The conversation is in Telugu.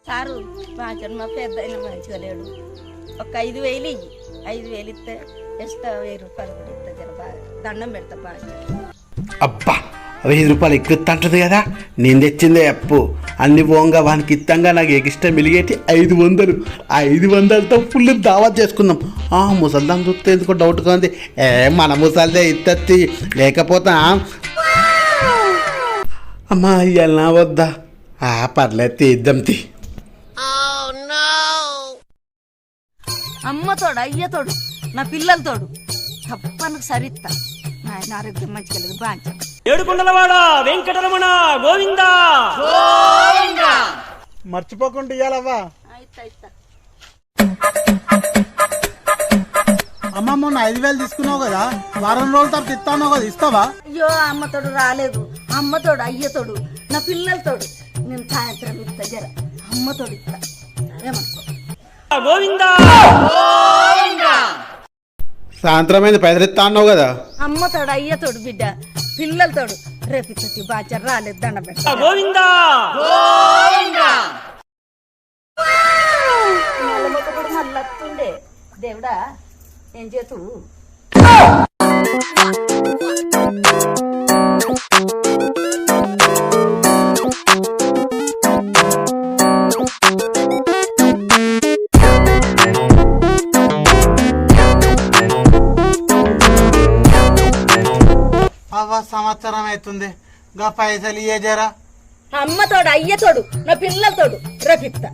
సారు బాగా మా పెద్ద అయినా మంచిగా లేడు. ఒక 5,000 ఇయ్యి. 5,000 ఇస్తే ఎక్స్ట్రా 1,000 రూపాయలు కూడా ఇస్తా. జర బాగా దండం పెడతా బాగా. అబ్బా 1,000 రూపాయలు ఎక్కువ అంటది కదా, నేను తెచ్చిందే అప్పు అన్ని పోంగా వానికి ఇత్తంగా నాకు ఎక్స్ట్రా మిలిగేటి 500. 500తో ఫుల్ దావత్ చేసుకుందాం. ముసల్దాం చూస్తే ఎందుకో డౌట్గా ఉంది. మన ముసల్దే ఇత్తత్తి లేకపోతే అమ్మా ఇయ్యాలనా వద్దా? పర్లేదు తీద్దాం తీ. అమ్మతోడు అయ్యతోడు నా పిల్లలతోడు తప్పనికి సరిత్తా. ఆయన ఆరోగ్యం మంచిగా లేదు బాగా. ఏడుకొండలవాడ వెంకటరమణ గోవిందా. మర్చిపోకుండా ఇయ్యాలవ్వా. అమ్మ మొన్న 5,000 తీసుకున్నావు కదా, వారం రోజుల తర్వాత ఇస్తాను కదా, ఇస్తావా? అయ్యో అమ్మతోడు రాలేదు. అమ్మతోడు అయ్యతోడు నా పిల్లలతోడు నేను సాయంత్రం ఇస్తా. జర అమ్మతోడు ఇస్తా. ఏమనుకో గోవిందా. సాయంత్రం అయింది, పైసలు ఇస్తా అన్నావు కదా. అమ్మతోడు అయ్యతోడు బిడ్డ పిల్లలతోడు రేపు ఇచ్చటి బాగా రాలేదు. దండ పెట్ట గోవిందా. కూడా మళ్ళీ వస్తుండే దేవుడా ఏం చేతు. అవ్వ సంవత్సరం అవుతుంది, గా పైసలు ఇయ్యే జరా. అమ్మతోడు అయ్యతోడు నా పిల్లలతోడు రేపు ఇస్తా.